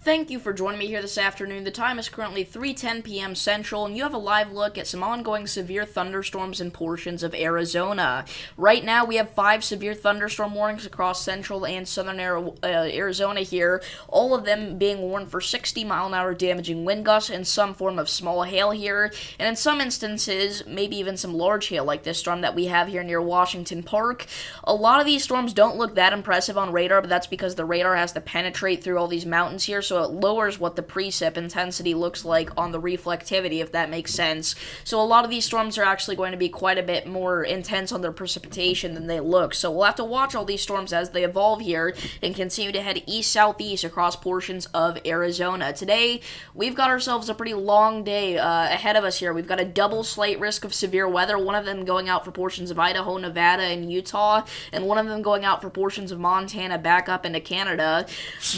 Thank you for joining me here this afternoon. The time is currently 3:10 p.m. Central, and you have a live look at some ongoing severe thunderstorms in portions of Arizona. Right now, we have 5 severe thunderstorm warnings across central and southern Arizona here, all of them being warned for 60-mile-an-hour damaging wind gusts and some form of small hail here, and in some instances, maybe even some large hail like this storm that we have here near Washington Park. A lot of these storms don't look that impressive on radar, but that's because the radar has to penetrate through all these mountains here, so it lowers what the precip intensity looks like on the reflectivity, if that makes sense. So a lot of these storms are actually going to be quite a bit more intense on their precipitation than they look. So we'll have to watch all these storms as they evolve here and continue to head east-southeast across portions of Arizona. Today, we've got ourselves a pretty long day ahead of us here. We've got a double slight risk of severe weather, one of them going out for portions of Idaho, Nevada, and Utah, and one of them going out for portions of Montana back up into Canada.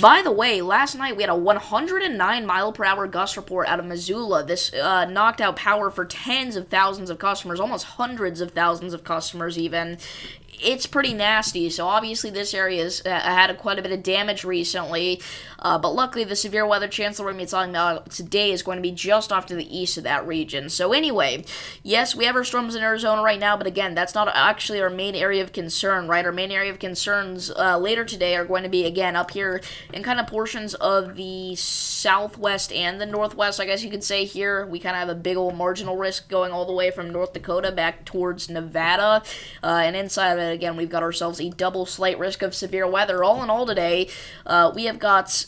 By the way, last night we had a 109-mile-per-hour gust report out of Missoula. This knocked out power for tens of thousands of customers, almost hundreds of thousands of customers even. It's pretty nasty, so obviously this area has had quite a bit of damage recently, but luckily the severe weather chance that we're going to be talking about today is going to be just off to the east of that region. So anyway, yes, we have our storms in Arizona right now, but again, that's not actually our main area of concern, right? Our main area of concerns later today are going to be, again, up here in kind of portions of the southwest and the northwest, I guess you could say here. We kind of have a big old marginal risk going all the way from North Dakota back towards Nevada, and inside of it, again, we've got ourselves a double slight risk of severe weather. All in all today, we have got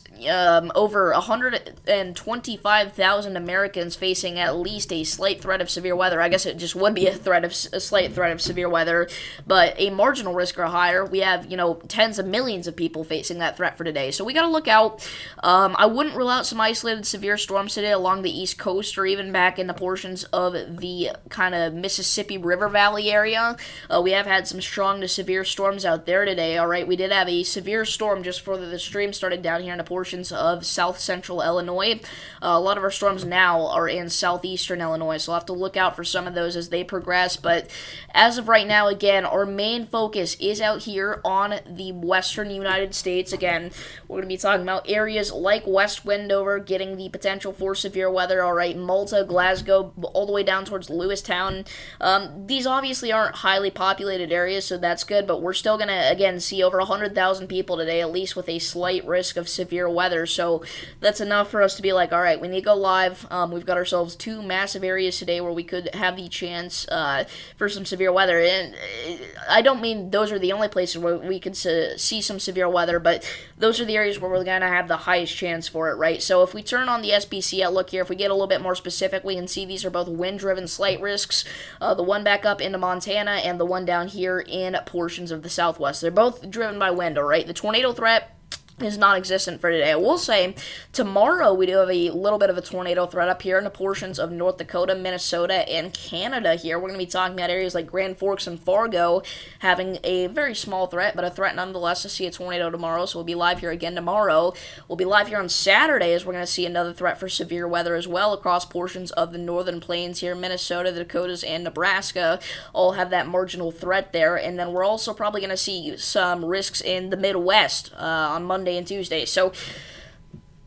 over 125,000 Americans facing at least a slight threat of severe weather. I guess it just would be a slight threat of severe weather, but a marginal risk or higher. We have, tens of millions of people facing that threat for today. So we got to look out. I wouldn't rule out some isolated severe storms today along the East Coast or even back into portions of the kind of Mississippi River Valley area. We have had some strong to severe storms out there today. All right, we did have a severe storm just before the stream started down here into portions of south central Illinois. A lot of our storms now are in southeastern Illinois, so we'll have to look out for some of those as they progress. But as of right now, again, our main focus is out here on the western United States. Again, we're going to be talking about areas like West Wendover getting the potential for severe weather. All right, Malta, Glasgow, all the way down towards Lewistown. These obviously aren't highly populated areas, so that's good, but we're still going to, again, see over 100,000 people today, at least with a slight risk of severe weather, so that's enough for us to be like, all right, we need to go live. We've got ourselves 2 massive areas today where we could have the chance for some severe weather, and I don't mean those are the only places where we could see some severe weather, but those are the areas where we're going to have the highest chance for it, right? So if we turn on the SPC outlook here, if we get a little bit more specific, we can see these are both wind-driven slight risks, the one back up into Montana and the one down here in portions of the southwest. They're both driven by wind, all right? The tornado threat is non-existent for today. I will say, tomorrow we do have a little bit of a tornado threat up here in the portions of North Dakota, Minnesota, and Canada here. We're going to be talking about areas like Grand Forks and Fargo having a very small threat, but a threat nonetheless to see a tornado tomorrow, so we'll be live here again tomorrow. We'll be live here on Saturday as we're going to see another threat for severe weather as well across portions of the northern plains here. Minnesota, the Dakotas, and Nebraska all have that marginal threat there, and then we're also probably going to see some risks in the Midwest on Monday and Tuesday. So,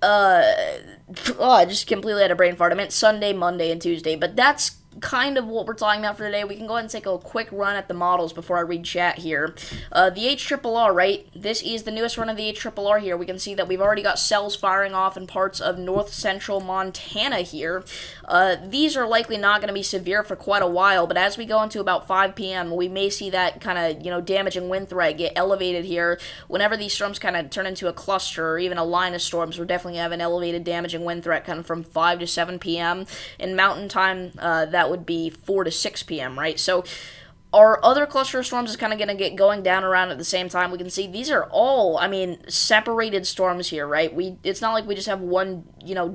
I just completely had a brain fart. I meant Sunday, Monday, and Tuesday, but that's kind of what we're talking about for today. We can go ahead and take a quick run at the models before I read chat here. The HRRR, right? This is the newest run of the HRRR here. We can see that we've already got cells firing off in parts of north central Montana here. These are likely not going to be severe for quite a while, but as we go into about 5 p.m., we may see that kind of, damaging wind threat get elevated here. Whenever these storms kind of turn into a cluster or even a line of storms, we're definitely going to have an elevated damaging wind threat kind of from 5 to 7 p.m. In mountain time, that would be 4 to 6 p.m., right? So our other cluster of storms is kind of going to get going down around at the same time. We can see these are all, separated storms here, right? It's not like we just have one,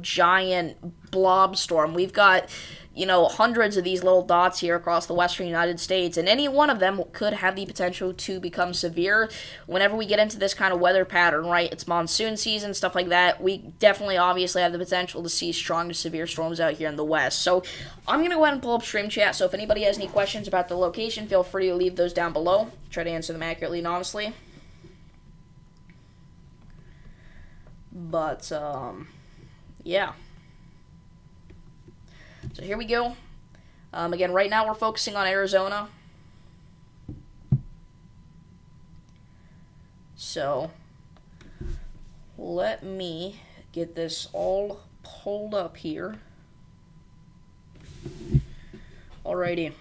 giant blob storm. We've got, hundreds of these little dots here across the western United States, and any one of them could have the potential to become severe whenever we get into this kind of weather pattern, right? It's monsoon season, stuff like that. We definitely, obviously, have the potential to see strong to severe storms out here in the west. So I'm going to go ahead and pull up stream chat, so if anybody has any questions about the location, feel free to leave those down below. Try to answer them accurately and honestly. But, yeah. So here we go. Again, right now we're focusing on Arizona. So, let me get this all pulled up here. Alrighty.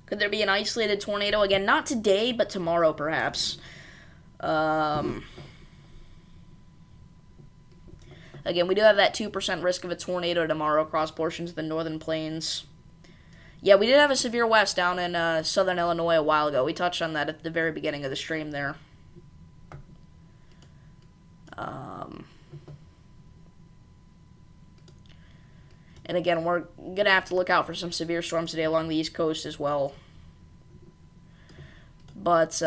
Could there be an isolated tornado? Again, not today, but tomorrow, perhaps. Again, we do have that 2% risk of a tornado tomorrow across portions of the northern plains. Yeah, we did have a severe west down in southern Illinois a while ago. We touched on that at the very beginning of the stream there. And again, we're going to have to look out for some severe storms today along the East Coast as well. But,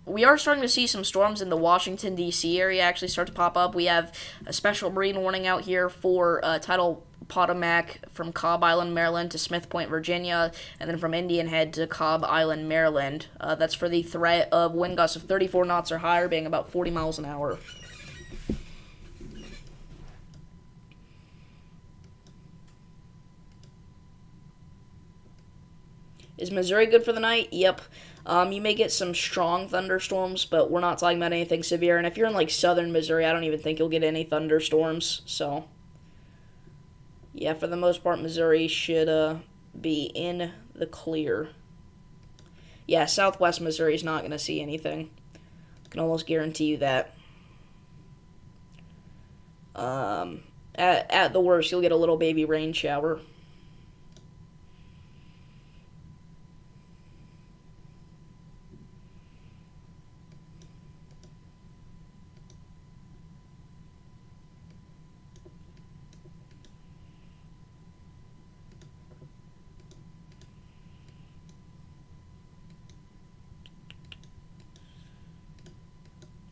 we are starting to see some storms in the Washington, D.C. area actually start to pop up. We have a special marine warning out here for tidal Potomac from Cobb Island, Maryland to Smith Point, Virginia, and then from Indian Head to Cobb Island, Maryland. That's for the threat of wind gusts of 34 knots or higher, being about 40 miles an hour. Is Missouri good for the night? Yep. You may get some strong thunderstorms, but we're not talking about anything severe. And if you're in, like, southern Missouri, I don't even think you'll get any thunderstorms. So, yeah, for the most part, Missouri should be in the clear. Yeah, southwest Missouri is not going to see anything. I can almost guarantee you that. At the worst, you'll get a little baby rain shower.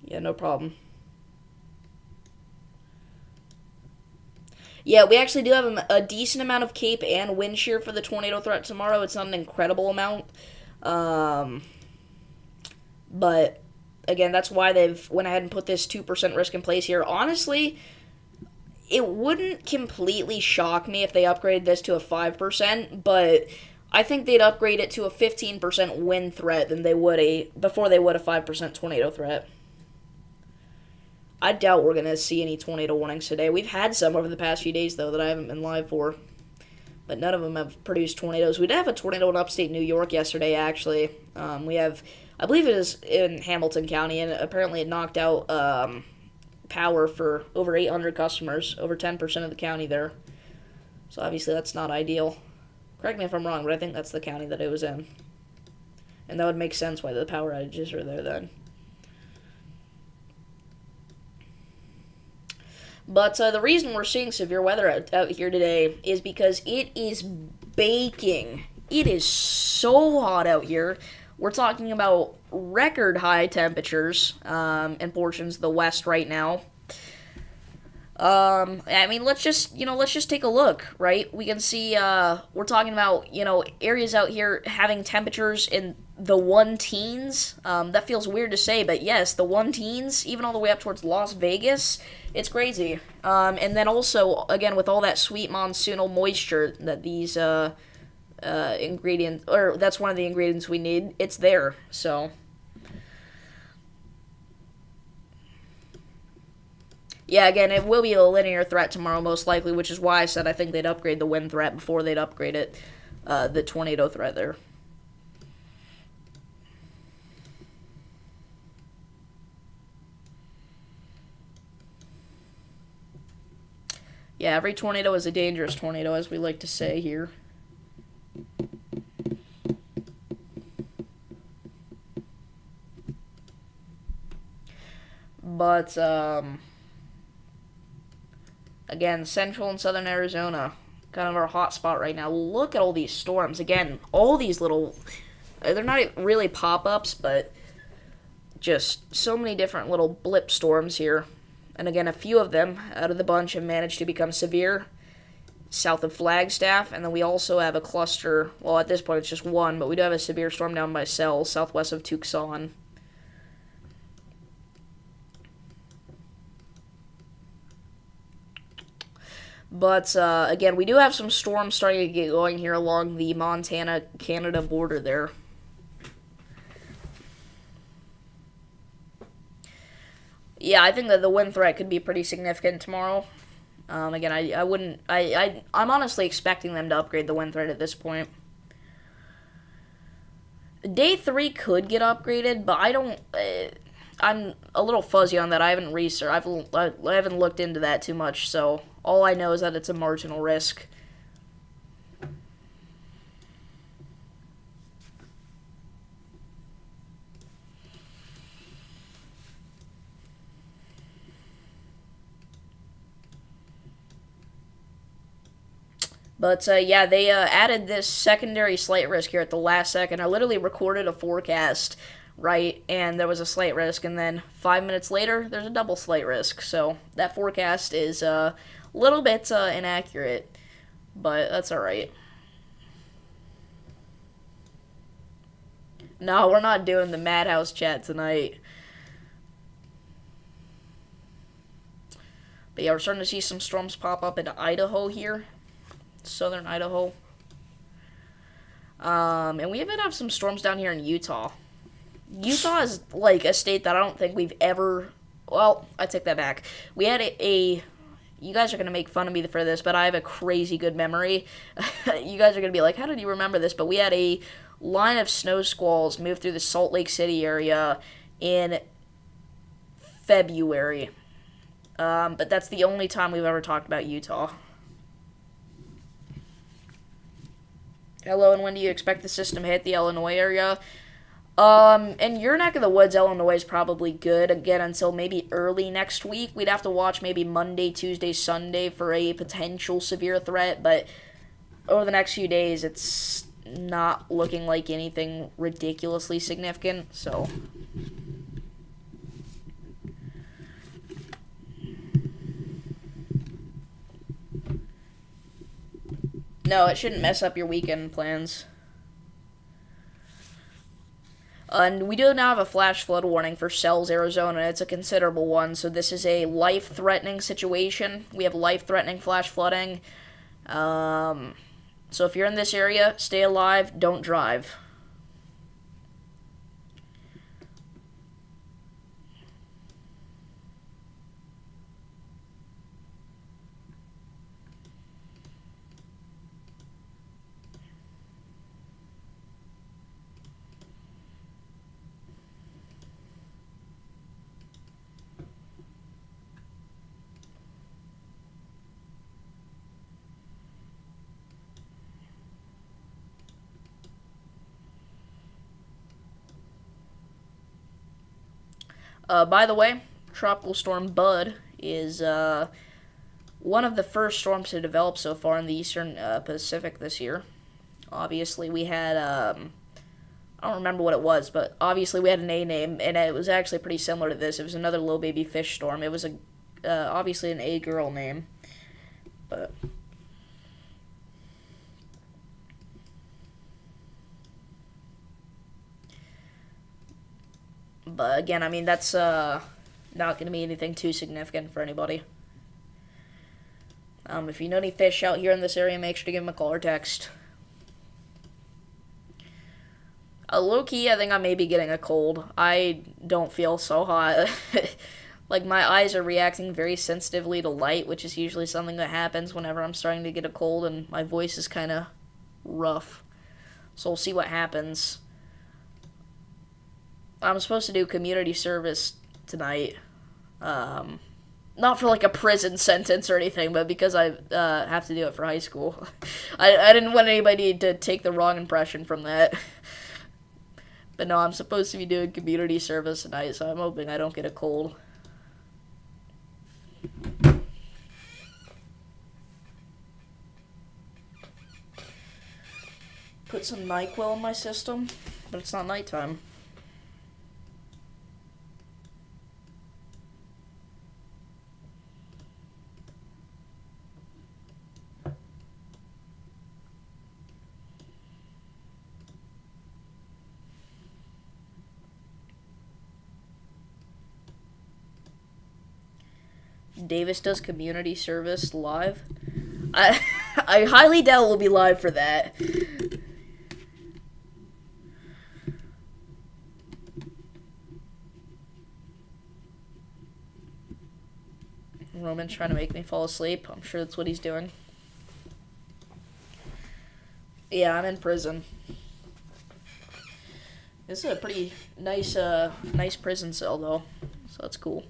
Yeah, no problem. Yeah, we actually do have a decent amount of cape and wind shear for the tornado threat tomorrow. It's not an incredible amount. But, again, that's why they've went ahead and put this 2% risk in place here. Honestly, it wouldn't completely shock me if they upgraded this to a 5%, but I think they'd upgrade it to a 15% wind threat than they would before they would a 5% tornado threat. I doubt we're going to see any tornado warnings today. We've had some over the past few days, though, that I haven't been live for. But none of them have produced tornadoes. We did have a tornado in upstate New York yesterday, actually. We have, I believe it is in Hamilton County, and apparently it knocked out power for over 800 customers, over 10% of the county there. So obviously that's not ideal. Correct me if I'm wrong, but I think that's the county that it was in. And that would make sense why the power outages are there then. But the reason we're seeing severe weather out here today is because it is baking. It is so hot out here. We're talking about record high temperatures in portions of the west right now. I mean, let's just take a look, right? We can see, we're talking about, areas out here having temperatures in the 1-teens. That feels weird to say, but yes, the 1-teens, even all the way up towards Las Vegas. It's crazy. And then also, again, with all that sweet monsoonal moisture that these, ingredients, or that's one of the ingredients we need, it's there, so. Yeah, again, it will be a linear threat tomorrow, most likely, which is why I said I think they'd upgrade the wind threat before they'd upgrade it, the tornado threat there. Yeah, every tornado is a dangerous tornado, as we like to say here. But, again, central and southern Arizona, kind of our hot spot right now. Look at all these storms. Again, all these little, they're not really pop-ups, but just so many different little blip storms here. And again, a few of them out of the bunch have managed to become severe south of Flagstaff. And then we also have a cluster, well, at this point it's just one, but we do have a severe storm down by Sells, southwest of Tucson. But again, we do have some storms starting to get going here along the Montana-Canada border there. Yeah, I think that the wind threat could be pretty significant tomorrow. Again, I wouldn't. I'm honestly expecting them to upgrade the wind threat at this point. Day 3 could get upgraded, but I don't. I'm a little fuzzy on that. I haven't researched. I haven't looked into that too much. So all I know is that it's a marginal risk. But yeah, they added this secondary slight risk here at the last second. I literally recorded a forecast, right, and there was a slight risk, and then 5 minutes later, there's a double slight risk. So that forecast is a little bit inaccurate, but that's all right. No, we're not doing the Madhouse chat tonight. But yeah, we're starting to see some storms pop up in Idaho here. Southern Idaho. And we even have some storms down here in Utah. Utah is like a state that I don't think we've ever. Well, I take that back. We had a you guys are gonna make fun of me for this, but I have a crazy good memory. You guys are gonna be like, "How did you remember this?" But we had a line of snow squalls move through the Salt Lake City area in February. But that's the only time we've ever talked about Utah. Hello, and when do you expect the system to hit the Illinois area? In your neck of the woods, Illinois is probably good, again, until maybe early next week. We'd have to watch maybe Monday, Tuesday, Sunday for a potential severe threat, but over the next few days, it's not looking like anything ridiculously significant, so. No, it shouldn't mess up your weekend plans. And we do now have a flash flood warning for Sells, Arizona. It's a considerable one, so this is a life-threatening situation. We have life-threatening flash flooding. So if you're in this area, stay alive, don't drive. By the way, Tropical Storm Bud is one of the first storms to develop so far in the eastern Pacific this year. Obviously, we had, I don't remember what it was, but obviously we had an A name, and it was actually pretty similar to this. It was another low baby fish storm. It was obviously an A girl name, but. But again, I mean, that's not going to be anything too significant for anybody. If you know any fish out here in this area, make sure to give them a call or text. Low-key, I think I may be getting a cold. I don't feel so hot. Like, my eyes are reacting very sensitively to light, which is usually something that happens whenever I'm starting to get a cold, and my voice is kind of rough. So we'll see what happens. I'm supposed to do community service tonight. Not for like a prison sentence or anything, but because I have to do it for high school. I didn't want anybody to take the wrong impression from that. But no, I'm supposed to be doing community service tonight, so I'm hoping I don't get a cold. Put some NyQuil in my system, but it's not nighttime. Davis does community service live. I I highly doubt we'll be live for that. Roman's trying to make me fall asleep. I'm sure that's what he's doing. Yeah, I'm in prison. This is a pretty nice prison cell, though. So that's cool.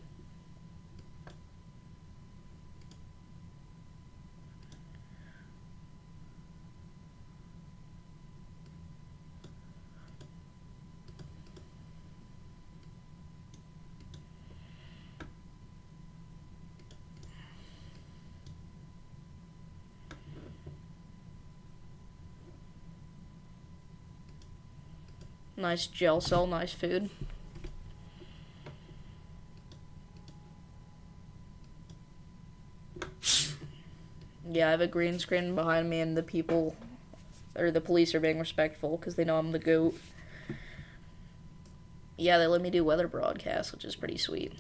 Nice jail cell, nice food. Yeah, I have a green screen behind me, and the people, or the police, are being respectful because they know I'm the GOAT. Yeah, they let me do weather broadcasts, which is pretty sweet.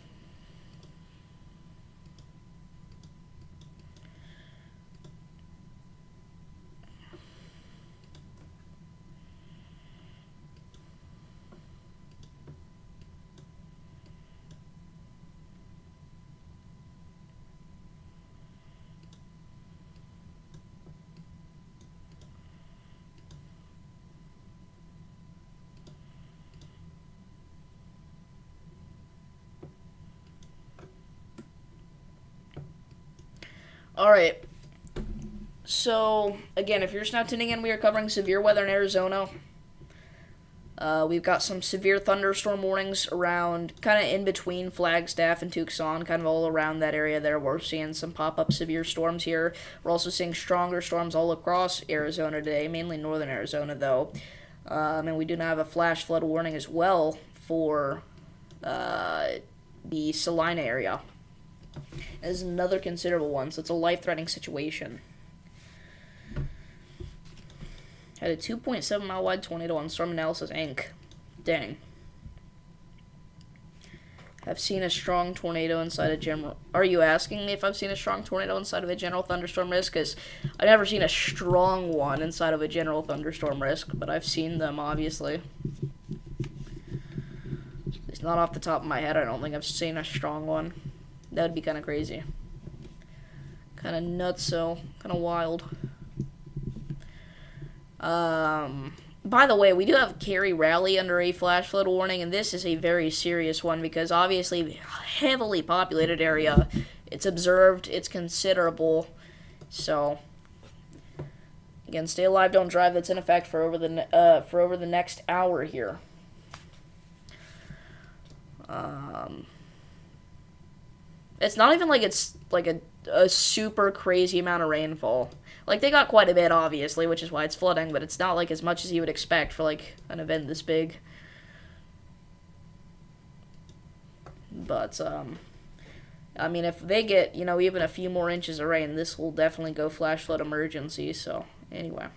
Alright, so, again, if you're just now tuning in, we are covering severe weather in Arizona. We've got some severe thunderstorm warnings around, kind of in between Flagstaff and Tucson, kind of all around that area there. We're seeing some pop-up severe storms here. We're also seeing stronger storms all across Arizona today, mainly northern Arizona, though. And we do now have a flash flood warning as well for the Salina area. This is another considerable one, so it's a life-threatening situation. Had a 2.7 mile wide tornado on Storm Analysis Inc. Dang. I've seen a strong tornado inside a general... Are you asking me if I've seen a strong tornado inside of a general thunderstorm risk? Because I've never seen a strong one inside of a general thunderstorm risk, but I've seen them, obviously. It's not off the top of my head. I don't think I've seen a strong one. That would be kind of crazy. Kind of nutso. Kind of wild. By the way, we do have Cary Rally under a flash flood warning, and this is a very serious one because obviously heavily populated area. It's observed, it's considerable. So, again, stay alive, don't drive. That's in effect for over the next hour here. It's not even like it's like a super crazy amount of rainfall. Like, they got quite a bit, obviously, which is why it's flooding, but it's not like as much as you would expect for like an event this big. But I mean, if they get, you know, even a few more inches of rain, this will definitely go flash flood emergency. So anyway,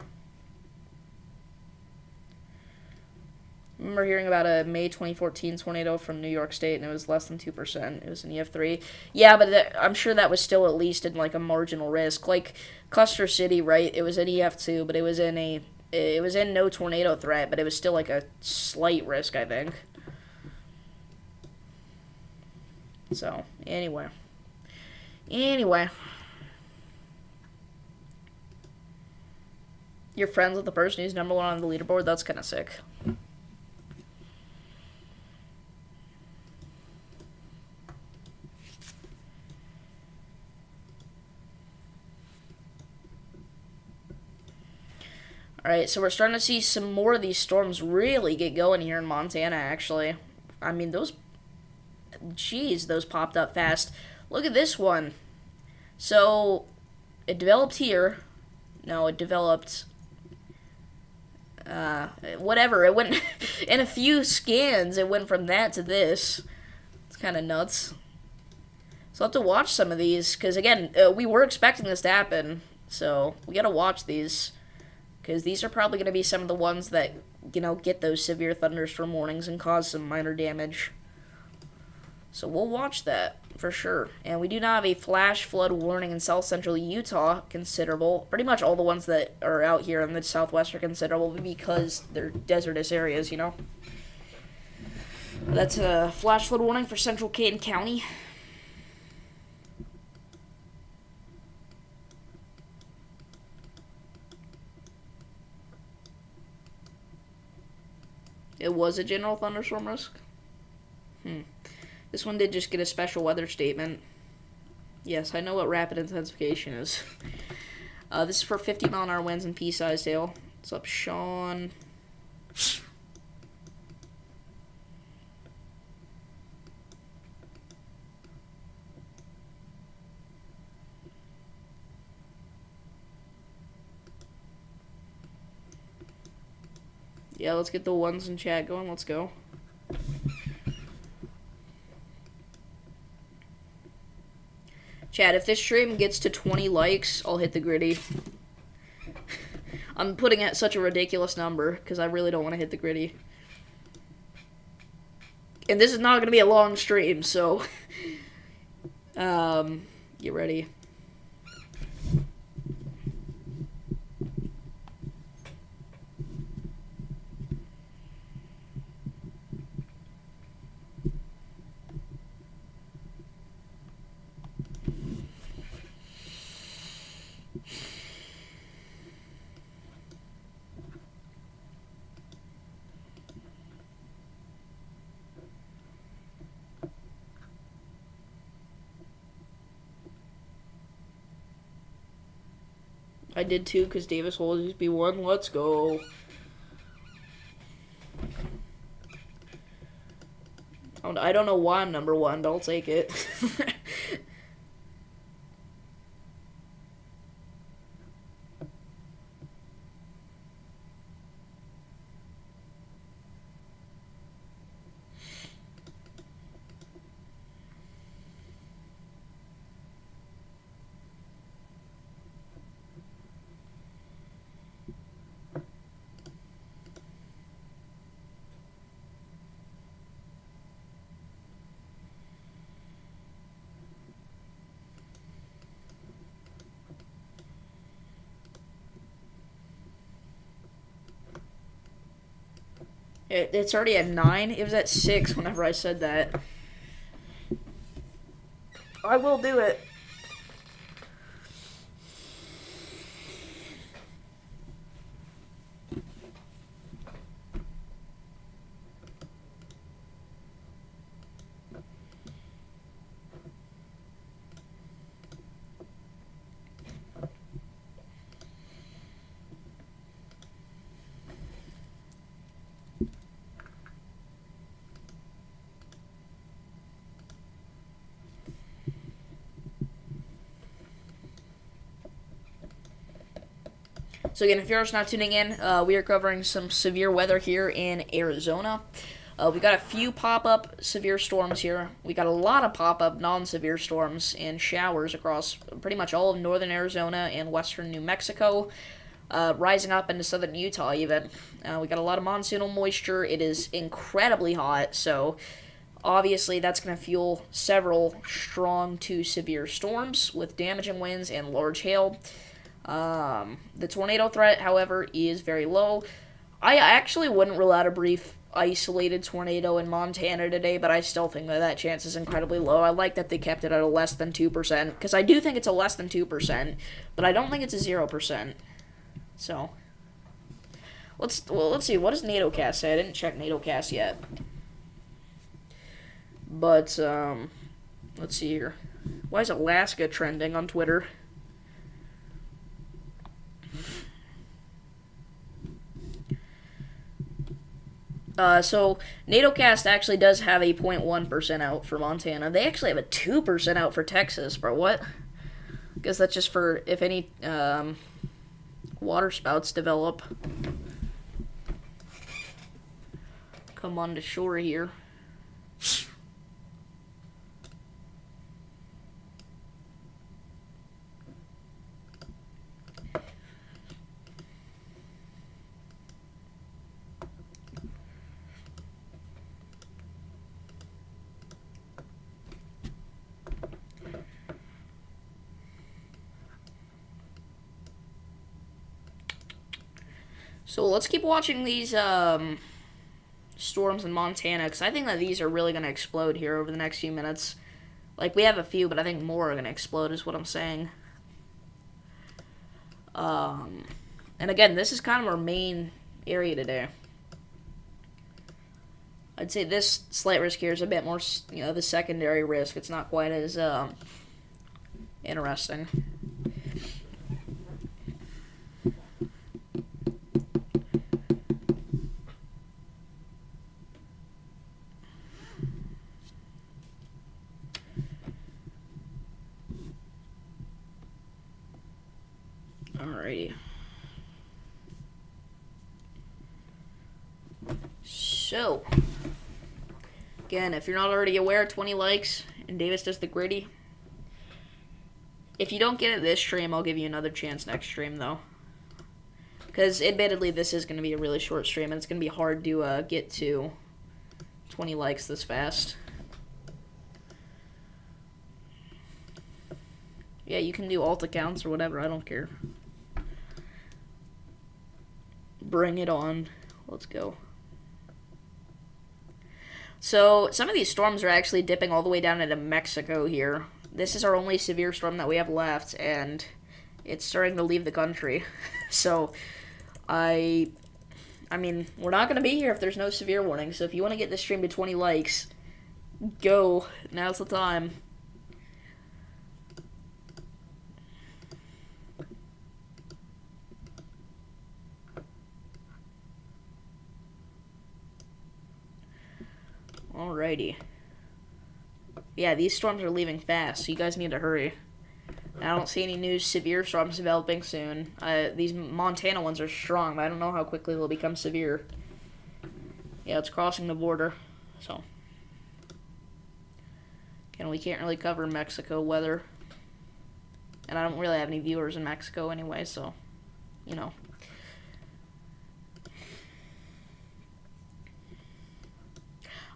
I remember hearing about a May 2014 tornado from New York State, and it was less than 2%. It was an EF3. Yeah, but I'm sure that was still at least in, like, a marginal risk. Like, Custer City, right, it was an EF2, but it was in no tornado threat, but it was still, like, a slight risk, I think. So, anyway. You're friends with the person who's number one on the leaderboard? That's kind of sick. Alright, so we're starting to see some more of these storms really get going here in Montana, actually. I mean, those popped up fast. Look at this one. So, it developed here. No, it developed... whatever. It went... in a few scans, it went from that to this. It's kind of nuts. So I'll have to watch some of these, because, again, we were expecting this to happen. So, we gotta watch these. Because these are probably going to be some of the ones that, you know, get those severe thunderstorm warnings and cause some minor damage. So we'll watch that. for sure. And we do not have a flash flood warning in south central Utah, considerable. Pretty much all the ones that are out here in the southwest are considerable because they're desertous areas, you know. That's a flash flood warning for central Canton County. It was a general thunderstorm risk. This one did just get a special weather statement. Yes, I know what rapid intensification is. This is for 50-mile-an-hour winds in pea-sized hail. What's up, Sean? Yeah, let's get the ones in chat going. Let's go. Chat, if this stream gets to 20 likes, I'll hit the Griddy. I'm putting it at such a ridiculous number because I really don't want to hit the Griddy. And this is not going to be a long stream, so get ready. I did too, because Davis will always be one. Let's go. I don't know why I'm number one, but I'll take it. It's already at 9. It was at 6 whenever I said that. I will do it. So again, if you're just not tuning in, we are covering some severe weather here in Arizona. We got a few pop-up severe storms here. We got a lot of pop-up non-severe storms and showers across pretty much all of northern Arizona and western New Mexico, rising up into southern Utah even. We got a lot of monsoonal moisture. It is incredibly hot, so obviously that's going to fuel several strong to severe storms with damaging winds and large hail. The tornado threat, however, is very low. I actually wouldn't rule out a brief isolated tornado in Montana today, but I still think that chance is incredibly low. I like that they kept it at a less than 2%, because I do think it's a less than 2%, but I don't think it's a 0%. So, let's see, what does NATOcast say? I didn't check NATOcast yet. But, let's see here. Why is Alaska trending on Twitter? So NATOcast actually does have a 0.1% out for Montana. They actually have a 2% out for Texas, bro. What? I guess that's just for if any water spouts develop. Come on to shore here. So let's keep watching these storms in Montana, because I think that these are really going to explode here over the next few minutes. Like, we have a few, but I think more are going to explode is what I'm saying. And again, this is kind of our main area today. I'd say this slight risk here is a bit more, the secondary risk. It's not quite as interesting. Alrighty. So, again, if you're not already aware, 20 likes, and Davis does the Griddy. If you don't get it this stream, I'll give you another chance next stream, though. Because, admittedly, this is going to be a really short stream, and it's going to be hard to get to 20 likes this fast. Yeah, you can do alt accounts or whatever, I don't care. Bring it on. Let's go. So, some of these storms are actually dipping all the way down into Mexico here. This is our only severe storm that we have left, and it's starting to leave the country. So, I mean, we're not going to be here if there's no severe warning, so if you want to get this stream to 20 likes, go. Now's the time. Alrighty. Yeah, these storms are leaving fast, so you guys need to hurry. I don't see any new severe storms developing soon. These Montana ones are strong, but I don't know how quickly they'll become severe. Yeah, it's crossing the border, so. And we can't really cover Mexico weather. And I don't really have any viewers in Mexico anyway, so, you know.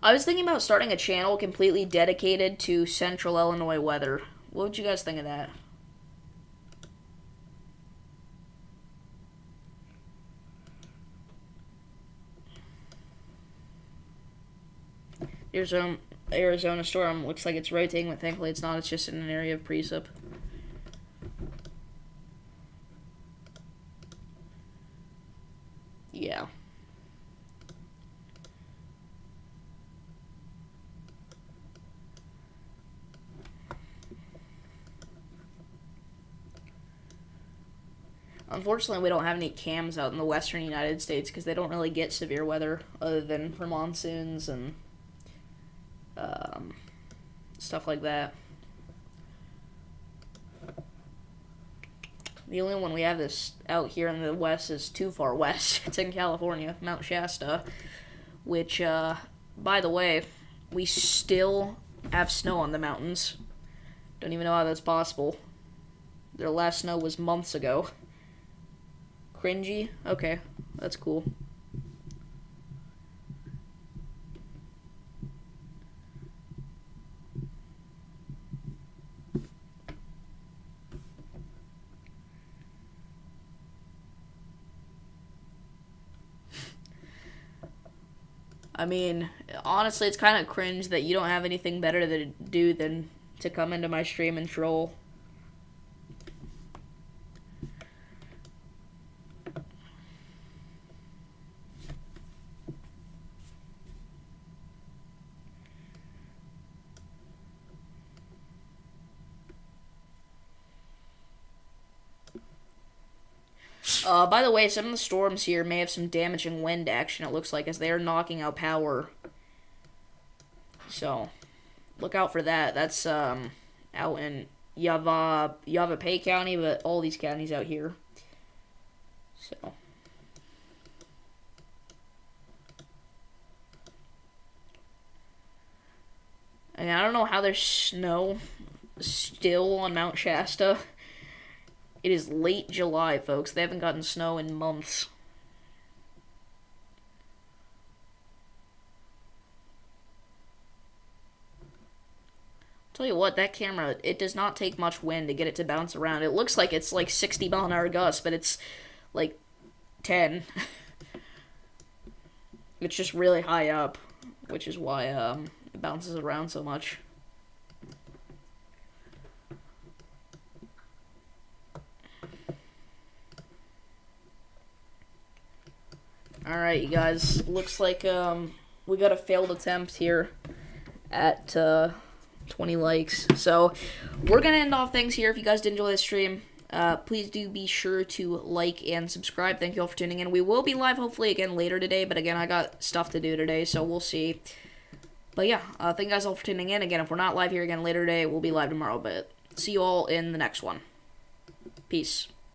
I was thinking about starting a channel completely dedicated to Central Illinois weather. What would you guys think of that? Arizona storm looks like it's rotating, but thankfully it's not. It's just in an area of precip. Yeah. Unfortunately, we don't have any cams out in the western United States because they don't really get severe weather other than for monsoons and stuff like that. The only one we have this out here in the west is too far west. It's in California, Mount Shasta, which, by the way, we still have snow on the mountains. Don't even know how that's possible. Their last snow was months ago. Cringy? Okay, that's cool. I mean, honestly, it's kind of cringe that you don't have anything better to do than to come into my stream and troll. By the way, some of the storms here may have some damaging wind action, it looks like, as they are knocking out power. So, look out for that. That's, out in Yavapai County, but all these counties out here. So. And I don't know how there's snow still on Mount Shasta. It is late July, folks. They haven't gotten snow in months. Tell you what, that camera, it does not take much wind to get it to bounce around. It looks like it's like 60 mile an hour gusts, but it's like 10. It's just really high up, which is why it bounces around so much. Alright, you guys. Looks like we got a failed attempt here at 20 likes. So we're gonna end off things here. If you guys did enjoy this stream, please do be sure to like and subscribe. Thank you all for tuning in. We will be live hopefully again later today, but again, I got stuff to do today, so we'll see. But yeah, thank you guys all for tuning in. Again, if we're not live here again later today, we'll be live tomorrow, but see you all in the next one. Peace.